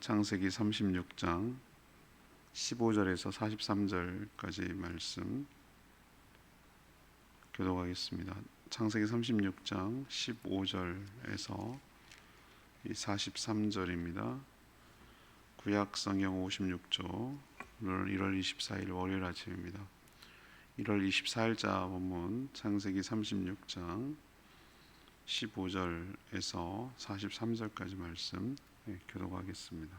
창세기 36장 15절에서 43절까지 말씀 교독하겠습니다. 창세기 36장 15절에서 43절입니다. 구약 성경 56조 오늘 1월 24일 월요일 아침입니다. 1월 24일자 본문 창세기 36장 15절에서 43절까지 말씀 교독하겠습니다.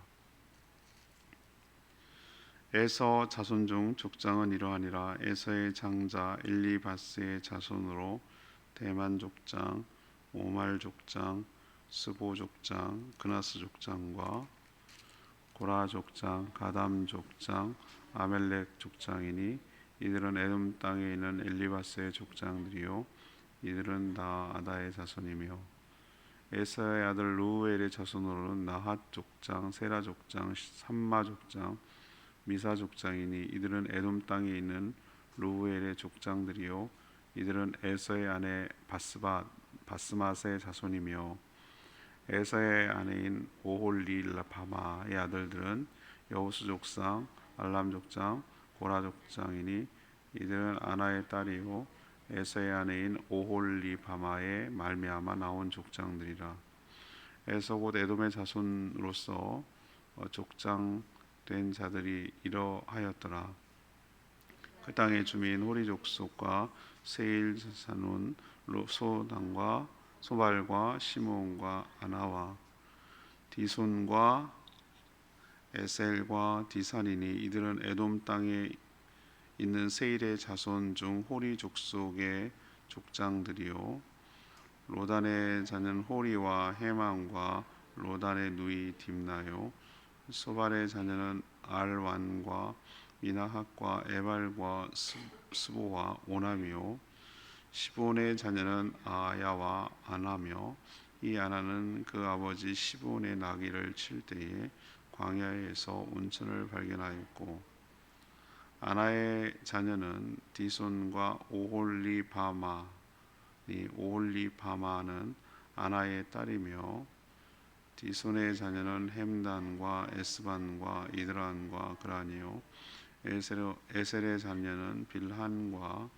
에서 자손 중 족장은 이러하니라. 에서의 장자 엘리바스의 자손으로 대만 족장, 오말 족장, 스보 족장, 그나스 족장과 고라 족장, 가담 족장, 아멜렉 족장이니 이들은 에돔 땅에 있는 엘리바스의 족장들이요 이들은 다 아다의 자손이며 에서의 아들 루우엘의 자손으로는 나핫 족장, 세라 족장, 삼마 족장, 미사 족장이니 이들은 에돔 땅에 있는 루우엘의 족장들이요 이들은 에서의 아내 바스맛의 자손이며 에서의 아내인 오홀리바마의 아들들은 여우스 족장, 알람 족장, 고라 족장이니 이들은 아나의 딸이요 에서의 아내인 오홀리바마의 말미암아 나온 족장들이라. 에서 곧 에돔의 자손으로서 족장된 자들이 이러하였더라. 그 땅의 주민 호리 족속과 세일 사눈 소단과 소발과 시몬과 아나와 디손과 에셀과 디산이니 이들은 에돔 땅에 있는 세일의 자손 중 호리 족속의 족장들이요 로단의 자는 호리와 헤만과 로단의 누이 딥나요 소발의 자녀는 알완과 미나핫과 에발과 스보와 오남이요 시본의 자녀는 아야와 아나며 이 아나는 그 아버지 시본의 나귀를 칠 때에 광야에서 온천을 발견하였고 아나의 자녀는 디손과 오홀리바마니 오홀리바마는 아나의 딸이며 디손의 자녀는 햄단과 에스반과 이드란과 그라니요 에셀의 자녀는 빌한과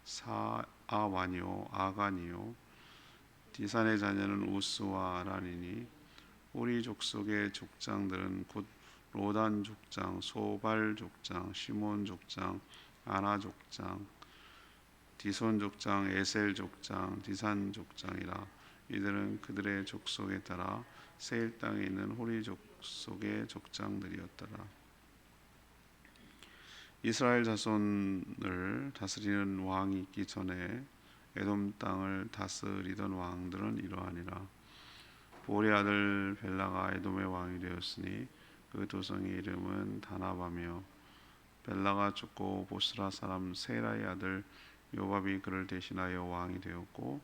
사아와니요 아가니요 디산의 자녀는 우스와 아란이니 우리 족속의 족장들은 곧 로단 족장, 소발 족장, 시몬 족장, 아나 족장, 디손 족장, 에셀 족장, 디산 족장이라. 이들은 그들의 족속에 따라 세일 땅에 있는 호리 족속의 족장들이었더라. 이스라엘 자손을 다스리는 왕이 있기 전에 에돔 땅을 다스리던 왕들은 이러하니라. 보올의 아들 벨라가 에돔의 왕이 되었으니 그 도성의 이름은 다나바며 벨라가 죽고 보스라 사람 세라의 아들 요밥이 그를 대신하여 왕이 되었고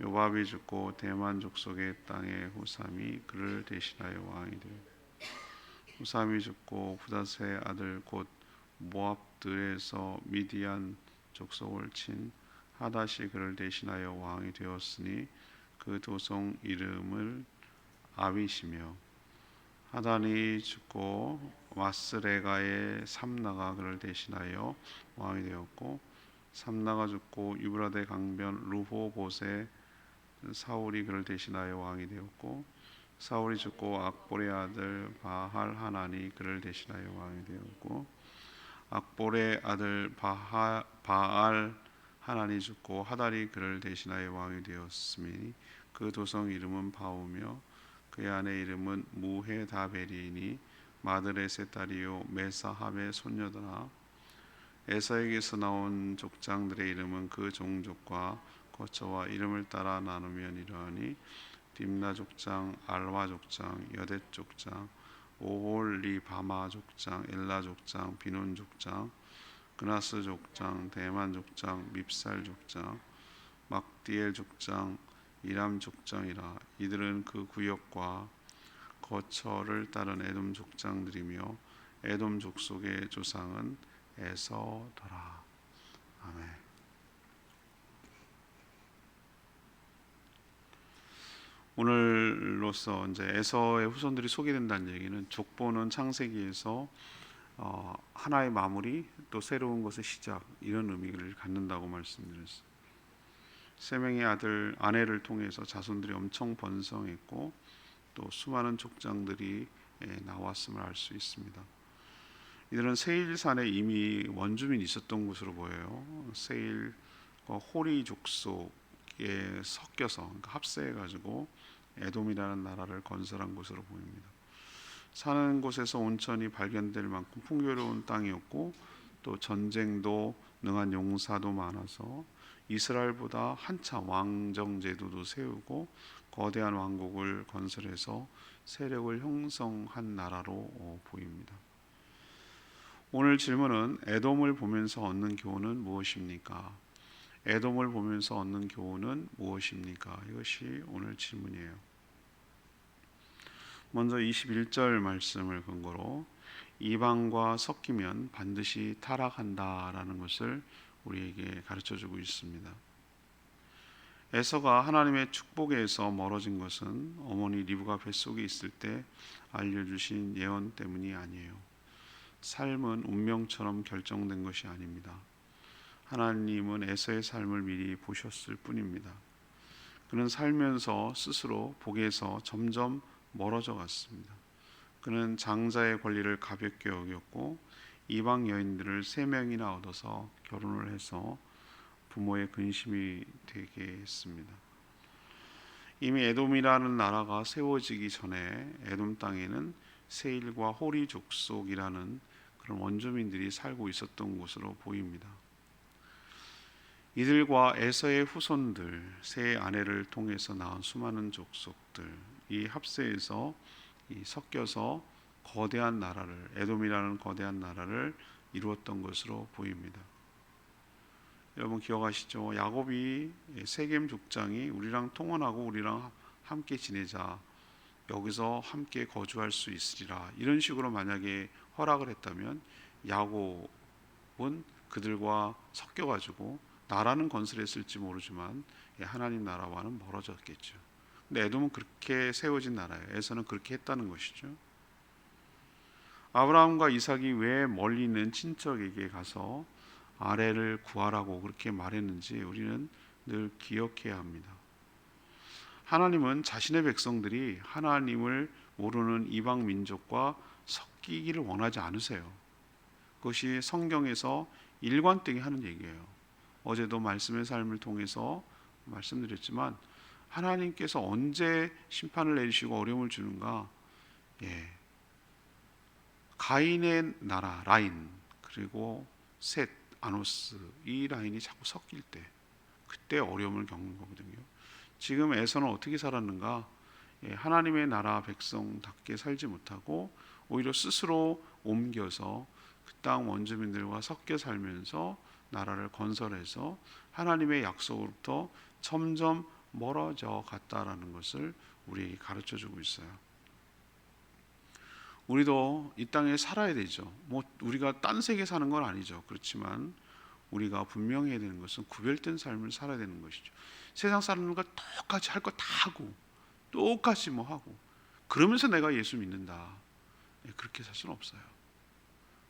요밥이 죽고 대만 족속의 땅의 후삼이 그를 대신하여 왕이 되었고 후삼이 죽고 부다스의 아들 곧 모압들에서 미디안 족속을 친 하닷이 그를 대신하여 왕이 되었으니 그 도성 이름을 아윗이며 하단이 죽고 마스레가의 삼나가 그를 대신하여 왕이 되었고 삼나가 죽고 유브라데 강변 르호봇의 사울이 그를 대신하여 왕이 되었고 사울이 죽고 악볼의 아들 바할 하나니 그를 대신하여 왕이 되었고 악볼의 아들 바알 하나니 죽고 하달이 그를 대신하여 왕이 되었으니 그 도성 이름은 바우며 그의 아내 이름은 무헤다벨이니 마드렛의 딸이요 메사합의 손녀더라. 에서에게서 나온 족장들의 이름은 그 종족과 거처와 이름을 따라 나누면 이러하니 딥나 족장, 알와 족장, 여댓 족장, 오홀리바마 족장, 엘라 족장, 비논 족장, 그나스 족장, 대만 족장, 밉살 족장, 막디엘 족장, 이람 족장이라. 이들은 그 구역과 거처를 따른 에돔 족장들이며 에돔 족속의 조상은 에서더라. 아멘. 오늘로서 이제 에서의 후손들이 소개된다는 얘기는 족보는 창세기에서 하나의 마무리 또 새로운 것의 시작 이런 의미를 갖는다고 말씀드렸어요. 세 명의 아내를 통해서 자손들이 엄청 번성했고 또 수많은 족장들이 나왔음을 알 수 있습니다. 이들은 세일산에 이미 원주민이 있었던 것으로 보여요. 세일과 호리 족속에 섞여서 그러니까 합세해가지고 에돔이라는 나라를 건설한 것으로 보입니다. 사는 곳에서 온천이 발견될 만큼 풍요로운 땅이었고 또 전쟁도 능한 용사도 많아서 이스라엘보다 한차 왕정 제도도 세우고 거대한 왕국을 건설해서 세력을 형성한 나라로 보입니다. 오늘 질문은 에돔을 보면서 얻는 교훈은 무엇입니까? 에돔을 보면서 얻는 교훈은 무엇입니까? 이것이 오늘 질문이에요. 먼저 21절 말씀을 근거로 이방과 섞이면 반드시 타락한다라는 것을 우리에게 가르쳐주고 있습니다. 에서가 하나님의 축복에서 멀어진 것은 어머니 리브가 뱃속에 있을 때 알려주신 예언 때문이 아니에요. 삶은 운명처럼 결정된 것이 아닙니다. 하나님은 에서의 삶을 미리 보셨을 뿐입니다. 그는 살면서 스스로 복에서 점점 멀어져 갔습니다. 그는 장자의 권리를 가볍게 여겼고 이방 여인들을 3명이나 얻어서 결혼을 해서 부모의 근심이 되게 했습니다. 이미 에돔이라는 나라가 세워지기 전에 에돔 땅에는 세일과 호리 족속이라는 그런 원주민들이 살고 있었던 것으로 보입니다. 이들과 에서의 후손들, 세 아내를 통해서 낳은 수많은 족속들, 이 합세에서 섞여서 거대한 나라를, 에돔이라는 거대한 나라를 이루었던 것으로 보입니다. 여러분 기억하시죠? 야곱이 세겜 족장이 우리랑 통혼하고 우리랑 함께 지내자, 여기서 함께 거주할 수 있으리라, 이런 식으로 만약에 허락을 했다면 야곱은 그들과 섞여가지고 나라는 건설했을지 모르지만 하나님 나라와는 멀어졌겠죠. 근데 에돔은 그렇게 세워진 나라예요. 에서는 그렇게 했다는 것이죠. 아브라함과 이삭이 왜 멀리 있는 친척에게 가서 아내를 구하라고 그렇게 말했는지 우리는 늘 기억해야 합니다. 하나님은 자신의 백성들이 하나님을 모르는 이방 민족과 섞이기를 원하지 않으세요. 그것이 성경에서 일관되게 하는 얘기예요. 어제도 말씀의 삶을 통해서 말씀드렸지만 하나님께서 언제 심판을 내리시고 어려움을 주는가? 가인의 나라 라인 그리고 셋 아노스 이 라인이 자꾸 섞일 때, 그때 어려움을 겪는 거거든요. 지금 에서는 어떻게 살았는가? 하나님의 나라 백성답게 살지 못하고 오히려 스스로 옮겨서 그 땅 원주민들과 섞여 살면서 나라를 건설해서 하나님의 약속으로부터 점점 멀어져 갔다라는 것을 우리에게 가르쳐주고 있어요. 우리도 이 땅에 살아야 되죠. 우리가 딴 세계 사는 건 아니죠. 그렇지만 우리가 분명히 해야 되는 것은 구별된 삶을 살아야 되는 것이죠. 세상 사람들과 똑같이 할 거 다 하고 똑같이 하고 그러면서 내가 예수 믿는다, 그렇게 살 수는 없어요.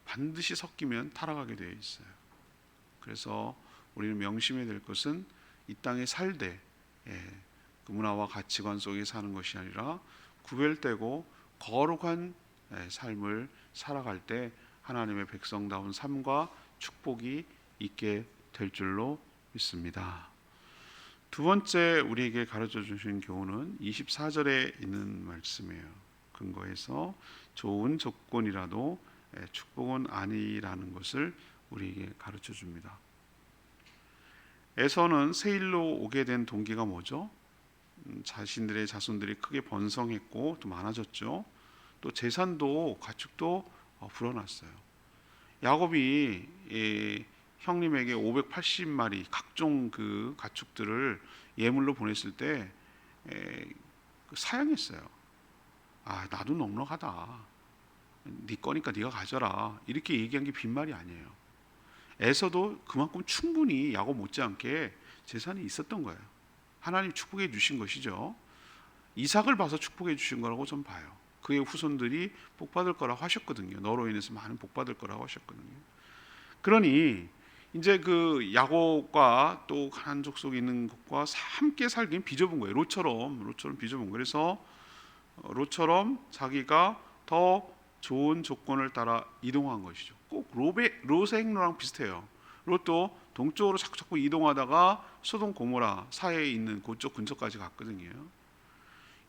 반드시 섞이면 타락하게 되어 있어요. 그래서 우리는 명심해야 될 것은 이 땅에 살되 그 문화와 가치관 속에 사는 것이 아니라 구별되고 거룩한 삶을 살아갈 때 하나님의 백성다운 삶과 축복이 있게 될 줄로 믿습니다. 두 번째 우리에게 가르쳐 주신 교훈은 24절에 있는 말씀이에요. 근거해서 좋은 조건이라도 축복은 아니라는 것을 우리에게 가르쳐 줍니다. 에서는 세일로 오게 된 동기가 뭐죠? 자신들의 자손들이 크게 번성했고 또 많아졌죠. 또 재산도 가축도 불어났어요. 야곱이 형님에게 580마리 각종 그 가축들을 예물로 보냈을 때 사양했어요. 나도 넉넉하다, 네 거니까 네가 가져라, 이렇게 얘기한 게 빈말이 아니에요. 에서도 그만큼 충분히 야곱 못지않게 재산이 있었던 거예요. 하나님 축복해 주신 것이죠. 이삭을 봐서 축복해 주신 거라고 좀 봐요. 그의 후손들이 복 받을 거라고 하셨거든요. 너로 인해서 많은 복 받을 거라고 하셨거든요. 그러니 이제 그 야곱과 또 가나안 족속에 있는 것과 함께 살긴 빚어본 거예요. 롯처럼 빚어본 거예요. 그래서 롯처럼 자기가 더 좋은 조건을 따라 이동한 것이죠. 꼭 롯의 행로랑 비슷해요. 롯도 동쪽으로 자꾸 이동하다가 소돔 고모라 사이에 있는 그쪽 근처까지 갔거든요.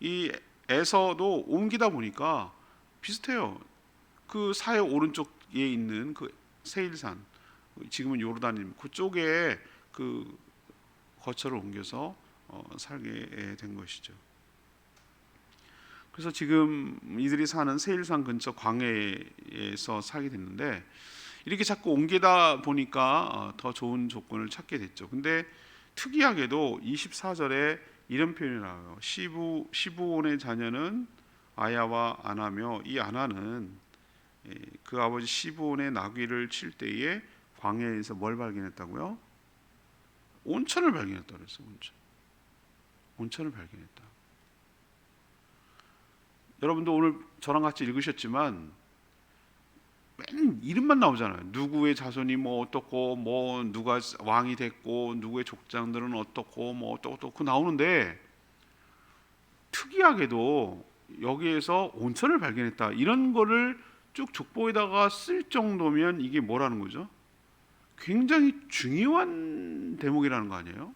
이 에서도 옮기다 보니까 비슷해요. 그 사해 오른쪽에 있는 그 세일산, 지금은 요르단입니다. 그쪽에 그 거처를 옮겨서 살게 된 것이죠. 그래서 지금 이들이 사는 세일산 근처 광해에서 살게 됐는데, 이렇게 자꾸 옮기다 보니까 더 좋은 조건을 찾게 됐죠. 근데 특이하게도 24절에 이런 표현이 나와요. 시부온의 자녀는 아야와 아나며, 이 아나는 그 아버지 시부온의 나귀를 칠 때에 광야에서 뭘 발견했다고요? 온천을 발견했다 그랬어요. 온천을 발견했다. 여러분도 오늘 저랑 같이 읽으셨지만 맨 이름만 나오잖아요. 누구의 자손이 뭐 어떻고, 뭐 누가 왕이 됐고, 누구의 족장들은 어떻고, 뭐 어떻고 그 나오는데, 특이하게도 여기에서 온천을 발견했다, 이런 거를 쭉 족보에다가 쓸 정도면 이게 뭐라는 거죠? 굉장히 중요한 대목이라는 거 아니에요?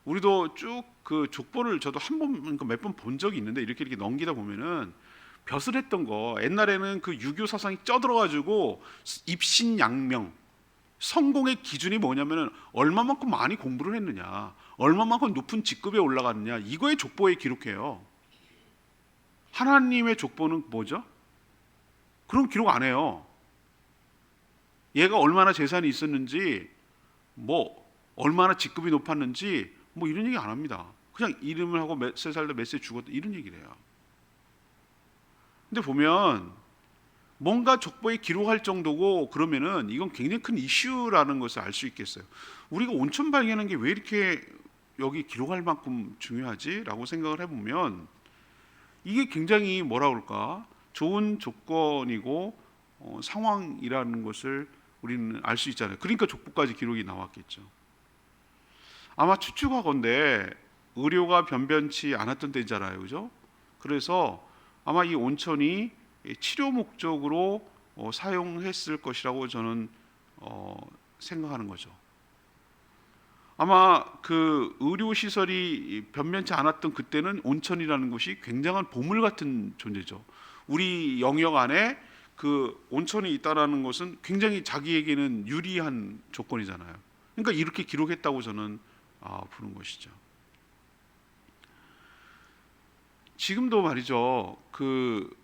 우리도 쭉 그 족보를 저도 한 번, 그러니까 몇 번 본 적이 있는데, 이렇게 넘기다 보면은 벼슬했던 거, 옛날에는 그 유교 사상이 쪄들어가지고 입신양명, 성공의 기준이 뭐냐면은 얼마만큼 많이 공부를 했느냐, 얼마만큼 높은 직급에 올라갔느냐, 이거에 족보에 기록해요. 하나님의 족보는 뭐죠? 그런 기록 안 해요. 얘가 얼마나 재산이 있었는지, 뭐 얼마나 직급이 높았는지, 뭐 이런 얘기 안 합니다. 그냥 이름을 하고 몇 세 살다 몇 세 죽었다, 이런 얘기를 해요. 근데 보면 뭔가 족보에 기록할 정도고 그러면은 이건 굉장히 큰 이슈라는 것을 알 수 있겠어요. 우리가 온천 발견한 게 왜 이렇게 여기 기록할 만큼 중요하지? 라고 생각을 해보면, 이게 굉장히 뭐라 그럴까, 좋은 조건이고 상황이라는 것을 우리는 알 수 있잖아요. 그러니까 족보까지 기록이 나왔겠죠. 아마 추측하건대 의료가 변변치 않았던 때잖아요, 그죠? 그래서 아마 이 온천이 치료 목적으로 사용했을 것이라고 저는 생각하는 거죠. 아마 그 의료 시설이 변변치 않았던 그때는 온천이라는 것이 굉장한 보물 같은 존재죠. 우리 영역 안에 그 온천이 있다라는 것은 굉장히 자기에게는 유리한 조건이잖아요. 그러니까 이렇게 기록했다고 저는 보는 것이죠. 지금도 말이죠. 그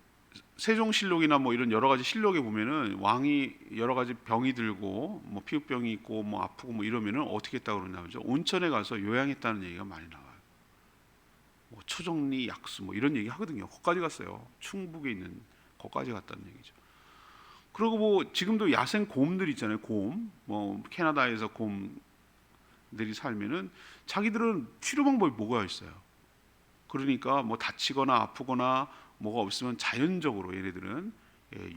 세종실록이나 뭐 이런 여러 가지 실록에 보면은 왕이 여러 가지 병이 들고, 뭐 피부병이 있고, 뭐 아프고 뭐 이러면은 어떻게 했다고 그러냐면요, 온천에 가서 요양했다는 얘기가 많이 나와요. 뭐 초정리 약수 뭐 이런 얘기 하거든요. 거기까지 갔어요. 충북에 있는 거기까지 갔다는 얘기죠. 그리고 뭐 지금도 야생 곰들 있잖아요. 곰, 뭐 캐나다에서 곰들이 살면은 자기들은 치료 방법이 뭐가 있어요. 그러니까 뭐 다치거나 아프거나 뭐가 없으면 자연적으로 얘네들은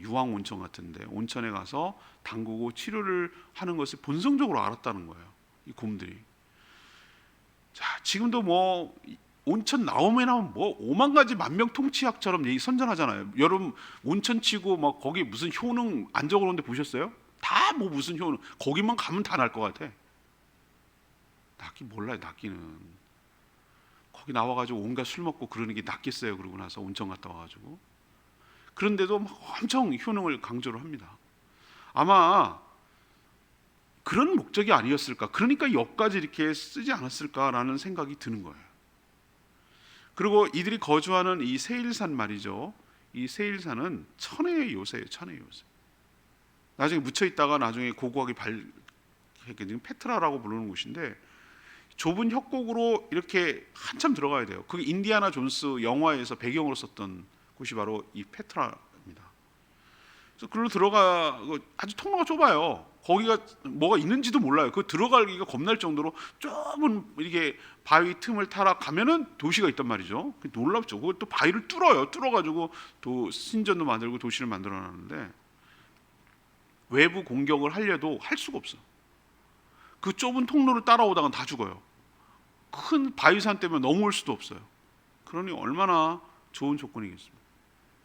유황 온천 같은데 온천에 가서 담그고 치료를 하는 것을 본성적으로 알았다는 거예요, 이 곰들이. 자, 지금도 뭐 온천 나오면 뭐 5만 가지 만병통치약처럼 얘기 선전하잖아요. 여러분 온천 치고 막 거기 무슨 효능 안 적어놓은데 보셨어요? 다 뭐 무슨 효능, 거기만 가면 다 날 것 같아. 낫기 몰라요. 낫기는 거기 나와가지고 온갖 술 먹고 그러는 게 낫겠어요. 그러고 나서 온천 갔다 와가지고. 그런데도 막 엄청 효능을 강조를 합니다. 아마 그런 목적이 아니었을까, 그러니까 여기까지 이렇게 쓰지 않았을까라는 생각이 드는 거예요. 그리고 이들이 거주하는 이 세일산 말이죠. 이 세일산은 천혜의 요새예요. 천혜의 요새. 나중에 묻혀 있다가 나중에 고고하게 지금 페트라라고 부르는 곳인데, 좁은 협곡으로 이렇게 한참 들어가야 돼요. 그게 인디아나 존스 영화에서 배경으로 썼던 곳이 바로 이 페트라입니다. 그래서 글로 들어가 아주 통로가 좁아요. 거기가 뭐가 있는지도 몰라요. 그 들어가기가 겁날 정도로 좁은 이렇게 바위 틈을 타라 가면은 도시가 있단 말이죠. 놀랍죠. 그걸 또 바위를 뚫어가지고 신전도 만들고 도시를 만들어놨는데 외부 공격을 하려도 할 수가 없어. 그 좁은 통로를 따라오다가 다 죽어요. 큰 바위산 때문에 넘어올 수도 없어요. 그러니 얼마나 좋은 조건이겠습니까?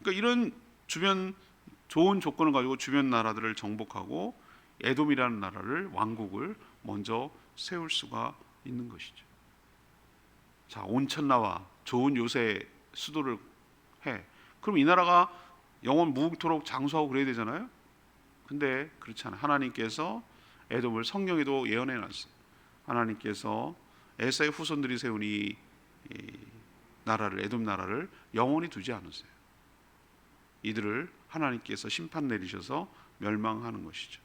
그러니까 이런 주변 좋은 조건을 가지고 주변 나라들을 정복하고 에돔이라는 나라를 왕국을 먼저 세울 수가 있는 것이죠. 자, 온천나와 좋은 요새 수도를 해. 그럼 이 나라가 영원 무궁토록 장수하고 그래야 되잖아요. 근데 그렇지 않아요. 하나님께서 에돔을 성경에도 예언해 놨어요. 하나님께서 에사의 후손들이 세운 이 나라를, 에돔 나라를 영원히 두지 않으세요. 이들을 하나님께서 심판 내리셔서 멸망하는 것이죠.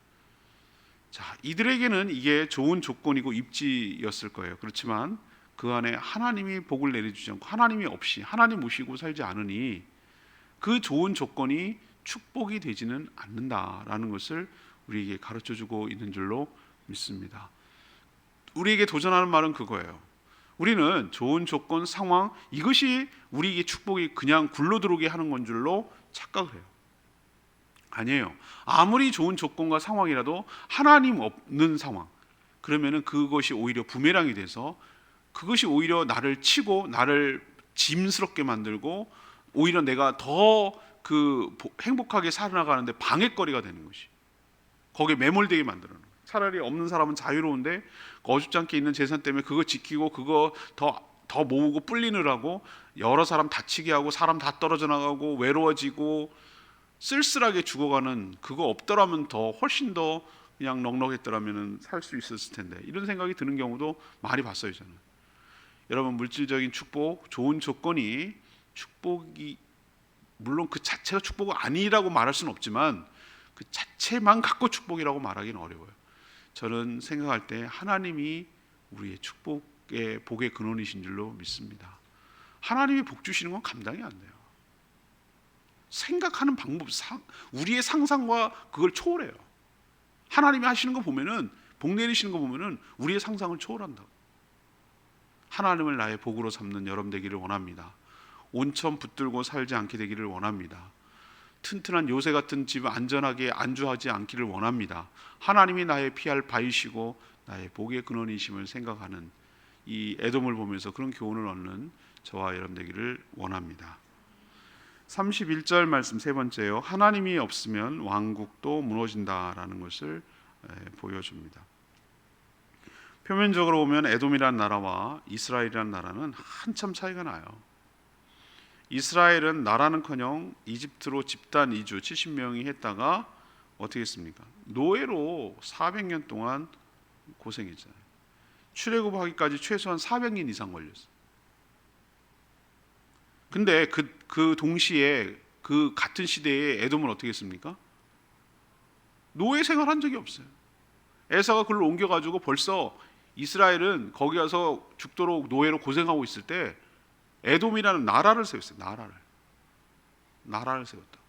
자, 이들에게는 이게 좋은 조건이고 입지였을 거예요. 그렇지만 그 안에 하나님이 복을 내려주지 않고 하나님이 없이 하나님 모시고 살지 않으니 그 좋은 조건이 축복이 되지는 않는다라는 것을 우리에게 가르쳐주고 있는 줄로 믿습니다. 우리에게 도전하는 말은 그거예요. 우리는 좋은 조건, 상황 이것이 우리에게 축복이 그냥 굴러들어오게 하는 건 줄로 착각을 해요. 아니에요. 아무리 좋은 조건과 상황이라도 하나님 없는 상황, 그러면은 그것이 오히려 부메랑이 돼서 그것이 오히려 나를 치고 나를 짐스럽게 만들고 오히려 내가 더 행복하게 살아나가는데 방해거리가 되는 것이, 거기에 매몰되게 만드는 거예요. 차라리 없는 사람은 자유로운데 어줍잖게 있는 재산 때문에 그거 지키고 그거 더 모으고 불리느라고 여러 사람 다치게 하고 사람 다 떨어져 나가고 외로워지고 쓸쓸하게 죽어가는, 그거 없더라면 더 훨씬 더 그냥 넉넉했더라면 살 수 있었을 텐데, 이런 생각이 드는 경우도 많이 봤어요 저는. 여러분, 물질적인 축복, 좋은 조건이 축복이 물론 그 자체가 축복이 아니라고 말할 수는 없지만 그 자체만 갖고 축복이라고 말하기는 어려워요. 저는 생각할 때 하나님이 우리의 축복의 복의 근원이신 줄로 믿습니다. 하나님이 복 주시는 건 감당이 안 돼요. 생각하는 방법, 우리의 상상과 그걸 초월해요. 하나님이 하시는 거 보면은, 복 내리시는 거 보면은 우리의 상상을 초월한다고. 하나님을 나의 복으로 삼는 여러분 되기를 원합니다. 온천 붙들고 살지 않게 되기를 원합니다. 튼튼한 요새 같은 집 안전하게 안주하지 않기를 원합니다. 하나님이 나의 피할 바위시고 나의 복의 근원이심을 생각하는 이 에돔을 보면서 그런 교훈을 얻는 저와 여러분 되기를 원합니다. 31절 말씀 세 번째요. 하나님이 없으면 왕국도 무너진다라는 것을 보여줍니다. 표면적으로 보면 에돔이라는 나라와 이스라엘이라는 나라는 한참 차이가 나요. 이스라엘은 나라는커녕 이집트로 집단 이주 70명이 했다가 어떻게 했습니까? 노예로 400년 동안 고생했잖아요. 출애굽하기까지 최소한 400년 이상 걸렸어요. 근데 그 동시에 그 같은 시대에 에돔은 어떻게 했습니까? 노예 생활한 적이 없어요. 에사가 그걸 옮겨가지고 벌써 이스라엘은 거기 가서 죽도록 노예로 고생하고 있을 때 에돔이라는 나라를 세웠어요. 나라를 세웠다.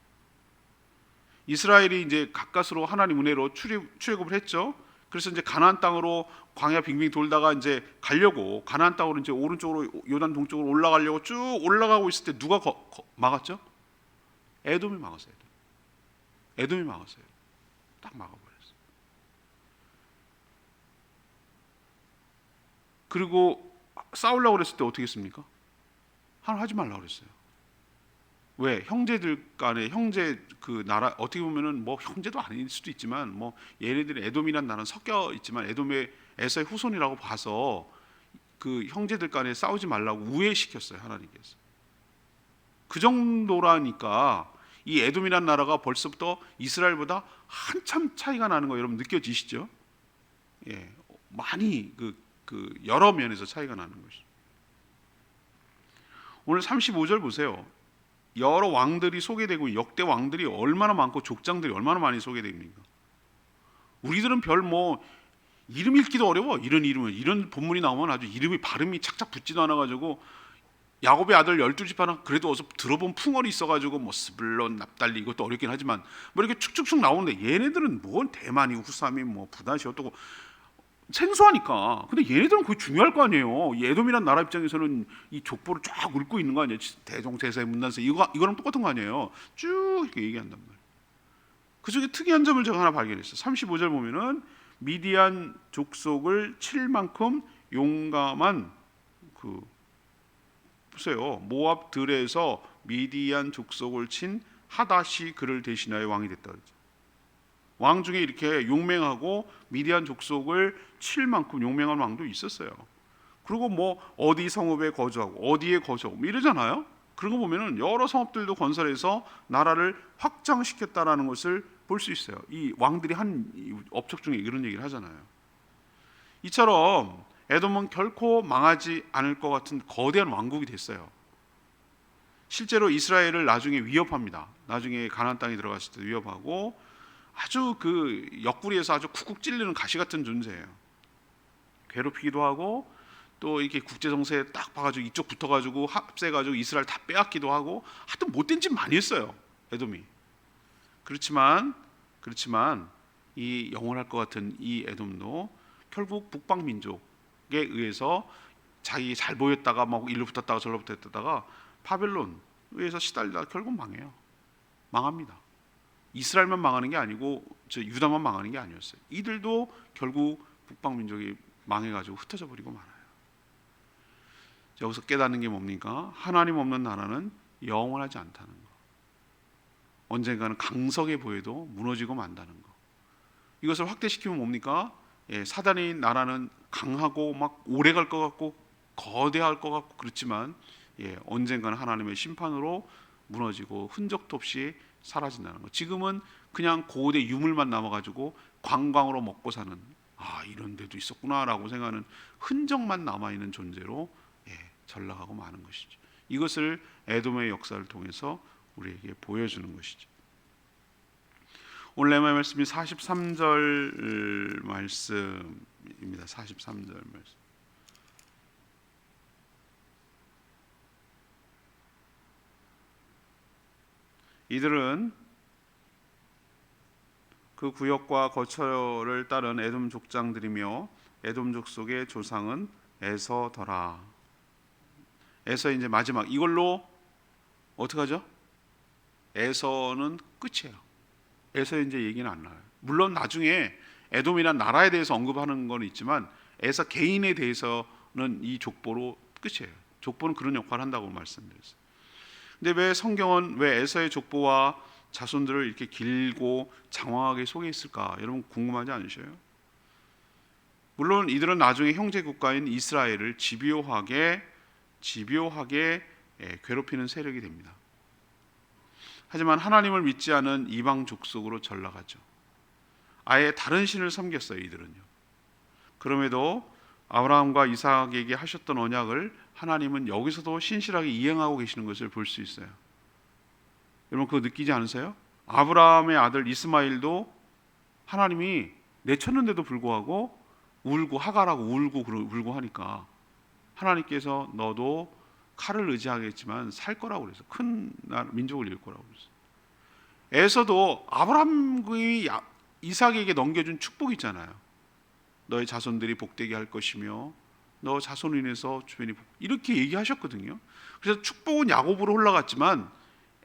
이스라엘이 이제 가까스로 하나님 은혜로 출애굽을 했죠. 그래서 이제 가나안 땅으로 광야 빙빙 돌다가 이제 가려고, 가나안 땅으로 이제 오른쪽으로 요단 동쪽으로 올라가려고 쭉 올라가고 있을 때 누가 막았죠? 에돔이 막았어요. 에돔이 막았어요. 딱 막아버렸어요. 그리고 싸우려고 그랬을 때 어떻게 했습니까? 하나님 하지 말라고 그랬어요. 왜? 형제들 간에 형제 그 나라, 어떻게 보면은 뭐 형제도 아닐 수도 있지만 뭐 얘네들이 에돔이란 나라는 섞여 있지만 에돔의 에서의 후손이라고 봐서 그 형제들 간에 싸우지 말라고 우회시켰어요. 하나님께서. 그 정도라니까 이 에돔이란 나라가 벌써부터 이스라엘보다 한참 차이가 나는 거 여러분 느껴지시죠? 예, 많이 그 여러 면에서 차이가 나는 것이죠. 오늘 35절 보세요. 여러 왕들이 소개되고 역대 왕들이 얼마나 많고 족장들이 얼마나 많이 소개됩니까? 우리들은 별 뭐 이름 읽기도 어려워. 이런 본문이 나오면 아주 이름이 발음이 착착 붙지도 않아가지고 야곱의 아들 12지파는 그래도 어서 들어본 풍월이 있어가지고 뭐 스불론, 납달리 이것도 어렵긴 하지만 뭐 이렇게 축축축 나오는데 얘네들은 뭔 대만이, 후삼이, 뭐 부다시 어떻고 생소하니까. 근데 얘네들은 그게 중요할 거 아니에요. 이 에돔이란 나라 입장에서는 이 족보를 쫙 읊고 있는 거 아니에요. 대종제세, 문단세 이거랑 똑같은 거 아니에요. 쭉 이렇게 얘기한단 말이에요. 그 중에 특이한 점을 제가 하나 발견했어요. 35절 보면은 미디안 족속을 칠 만큼 용감한 그 보세요. 모압 들에서 미디안 족속을 친 하닷이 그를 대신하여 왕이 됐다. 왕 중에 이렇게 용맹하고 미디안 족속을 칠 만큼 용맹한 왕도 있었어요. 그리고 뭐 어디 성읍에 거주하고 어디에 거주하고 뭐 이러잖아요. 그런 거 보면은 여러 성읍들도 건설해서 나라를 확장시켰다라는 것을 볼 수 있어요. 이 왕들이 한 업적 중에 이런 얘기를 하잖아요. 이처럼 에돔은 결코 망하지 않을 것 같은 거대한 왕국이 됐어요. 실제로 이스라엘을 나중에 위협합니다. 나중에 가나안 땅에 들어갔을 때 위협하고 아주 그 옆구리에서 아주 쿡쿡 찔리는 가시 같은 존재예요. 괴롭히기도 하고 또 이렇게 국제 정세에 딱 봐가지고 이쪽 붙어가지고 합세가지고 이스라엘 다 빼앗기도 하고 하여튼 못된 짓 많이 했어요. 에돔이. 그렇지만 이 영원할 것 같은 이 에돔도 결국 북방 민족에 의해서 자기 잘 보였다가 막 일로 붙었다가 절로 붙었다가 바벨론 의해서 시달리다가 결국 망해요. 망합니다. 이스라엘만 망하는 게 아니고 유다만 망하는 게 아니었어요. 이들도 결국 북방 민족이 망해가지고 흩어져 버리고 말아요. 여기서 깨닫는 게 뭡니까? 하나님 없는 나라는 영원하지 않다는 거. 언젠가는 강성해 보여도 무너지고 만다는 거. 이것을 확대시키면 뭡니까? 사단의 나라는 강하고 막 오래 갈 것 같고 거대할 것 같고 그렇지만 언젠가는 하나님의 심판으로 무너지고 흔적도 없이 사라진다는 거. 지금은 그냥 고대 유물만 남아가지고 관광으로 먹고 사는 이런 데도 있었구나라고 생각하는 흔적만 남아있는 존재로 전락하고 마는 것이죠. 이것을 에돔의 역사를 통해서 우리에게 보여주는 것이죠. 오늘 내 말씀이 43절 말씀입니다. 43절 말씀. 이들은 그 구역과 거처를 따른 에돔 족장들이며 에돔 족속의 조상은 에서더라. 에서 이제 마지막 이걸로 어떻게 하죠? 에서는 끝이에요. 에서 이제 얘기는 안 나와요. 물론 나중에 에돔이란 나라에 대해서 언급하는 건 있지만 에서 개인에 대해서는 이 족보로 끝이에요. 족보는 그런 역할을 한다고 말씀드렸어요. 근데 왜 에서의 족보와 자손들을 이렇게 길고 장황하게 소개했을까? 여러분 궁금하지 않으셔요? 물론 이들은 나중에 형제 국가인 이스라엘을 집요하게 괴롭히는 세력이 됩니다. 하지만 하나님을 믿지 않은 이방 족속으로 전락하죠. 아예 다른 신을 섬겼어요. 이들은요. 그럼에도 아브라함과 이삭에게 하셨던 언약을 하나님은 여기서도 신실하게 이행하고 계시는 것을 볼 수 있어요. 여러분 그거 느끼지 않으세요? 아브라함의 아들 이스마일도 하나님이 내쳤는데도 불구하고 울고 하갈하고 울고 하니까 하나님께서 너도 칼을 의지하겠지만 살 거라고 그랬어. 큰 민족을 이룰 거라고 그랬어. 에서도 아브라함이 이삭에게 넘겨준 축복이 있잖아요. 너의 자손들이 복되게 할 것이며 너 자손으로 인해서 주변이 이렇게 얘기하셨거든요. 그래서 축복은 야곱으로 올라갔지만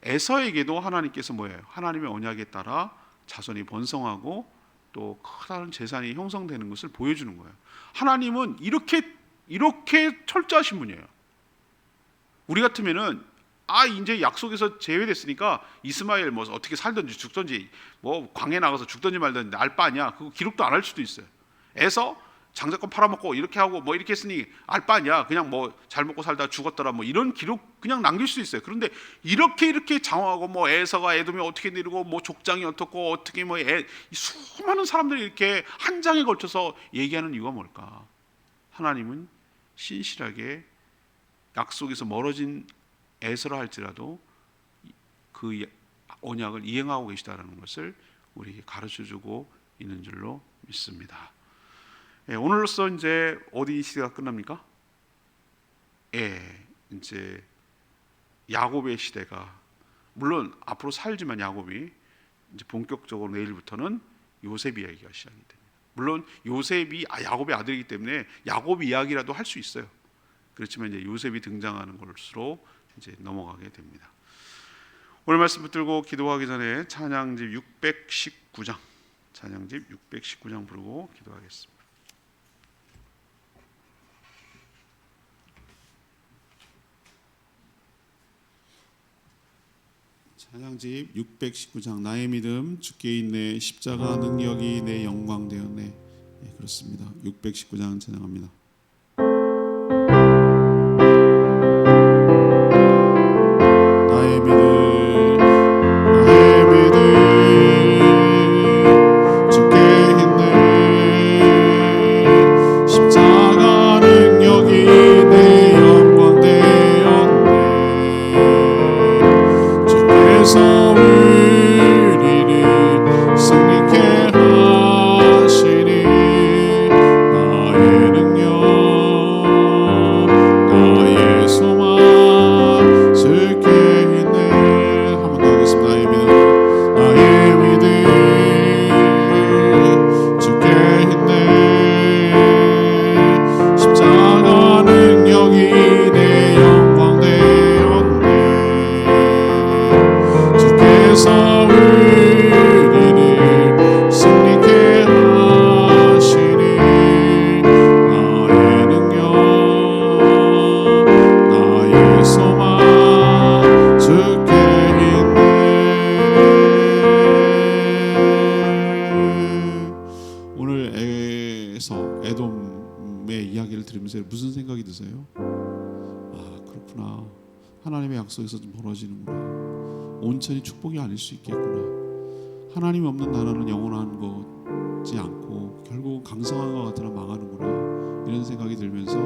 에서에게도 하나님께서 뭐예요? 하나님의 언약에 따라 자손이 번성하고 또 커다란 재산이 형성되는 것을 보여주는 거예요. 하나님은 이렇게 철저하신 분이에요. 우리 같으면은 이제 약속에서 제외됐으니까 이스마엘 뭐 어떻게 살든지 죽든지 뭐 광해 나가서 죽든지 말든지 알 바 아니야. 그거 기록도 안 할 수도 있어요. 에서 장자권 팔아먹고 이렇게 하고 뭐 이렇게 했으니 알 바 아니야. 그냥 뭐 잘 먹고 살다 죽었더라 뭐 이런 기록 그냥 남길 수 있어요. 그런데 이렇게 장황하고 뭐 에서가 에돔이 어떻게 내리고 뭐 족장이 어떻고 어떻게 뭐 수많은 사람들이 이렇게 한 장에 걸쳐서 얘기하는 이유가 뭘까? 하나님은 신실하게 약속에서 멀어진 에서라 할지라도 그 언약을 이행하고 계시다는 것을 우리에게 가르쳐주고 있는 줄로 믿습니다. 오늘로써 이제 어디 시대가 끝납니까? 이제 야곱의 시대가, 물론 앞으로 살지만 야곱이 이제 본격적으로 내일부터는 요셉 이야기가 시작이 됩니다. 물론 요셉이 야곱의 아들이기 때문에 야곱 이야기라도 할 수 있어요. 그렇지만 이제 요셉이 등장하는 것으로 이제 넘어가게 됩니다. 오늘 말씀 붙들고 기도하기 전에 찬양집 619장, 찬양집 619장 부르고 기도하겠습니다. 찬양집 619장. 나의 믿음 주께 있네, 십자가 능력이 내 영광 되었네. 네, 그렇습니다. 619장 찬양합니다. 무슨 생각이 드세요? 그렇구나. 하나님의 약속에서 좀 벌어지는구나. 온천이 축복이 아닐 수 있겠구나. 하나님이 없는 나라는 영원한 거지 않고 결국 강성한 것 같으나 망하는구나. 이런 생각이 들면서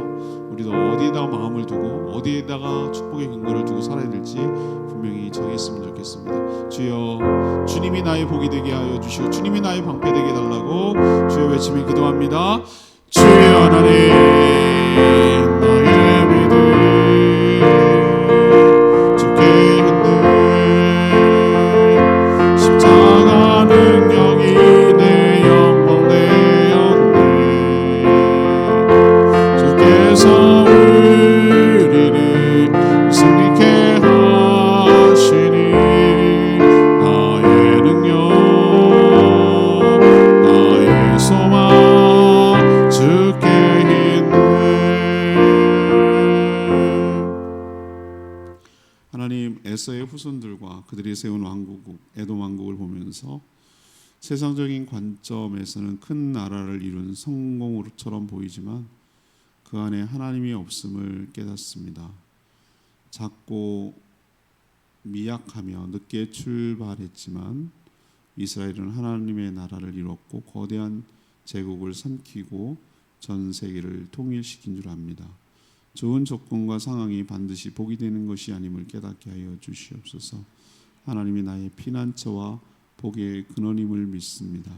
우리도 어디에다가 마음을 두고 어디에다가 축복의 근거를 두고 살아야 될지 분명히 정했으면 좋겠습니다. 주여, 주님이 나의 복이 되게 하여 주시고 주님이 나의 방패 되게 해달라고 주여 외치며 기도합니다. 주여 하나님, 나의 믿음 주께 있네, 십자가 능력이 내 영광 되었네. 주께서 우리를 승리케 하시니 나의 능력, 나의 소망 주께 하나님, 에서의 후손들과 그들이 세운 왕국 에돔 왕국을 보면서 세상적인 관점에서는 큰 나라를 이룬 성공으로처럼 보이지만 그 안에 하나님이 없음을 깨닫습니다. 작고 미약하며 늦게 출발했지만 이스라엘은 하나님의 나라를 이뤘고 거대한 제국을 삼키고 전 세계를 통일시킨 줄 압니다. 좋은 조건과 상황이 반드시 복이 되는 것이 아님을 깨닫게 하여 주시옵소서. 하나님이 나의 피난처와 복의 근원임을 믿습니다.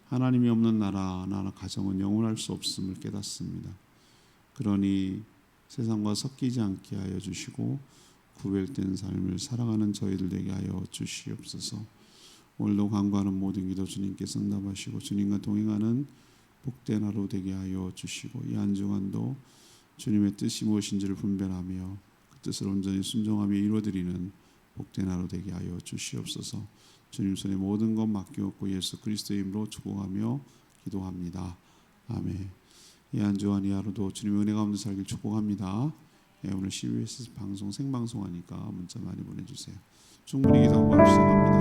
하나님이 없는 나라나 가정은 영원할 수 없음을 깨닫습니다. 그러니 세상과 섞이지 않게 하여 주시고 구별된 삶을 살아가는 저희들 되게 하여 주시옵소서. 오늘도 간구하는 모든 기도 주님께서 응답하시고 주님과 동행하는 복된 하루 되게 하여 주시고 이 한 주간도 주님의 뜻이 무엇인지를 분별하며 그 뜻을 온전히 순종하며 이루어드리는 복된 하루 되게 하여 주시옵소서. 주님 손에 모든 것 맡기옵고 예수 그리스도의 이름으로 축복하며 기도합니다. 아멘. 이 한 주간 이 하루도 주님의 은혜 가운데 살길 축복합니다. 오늘 CBS 방송 생방송하니까 문자 많이 보내주세요. 충분히 기도하고 시작합니다.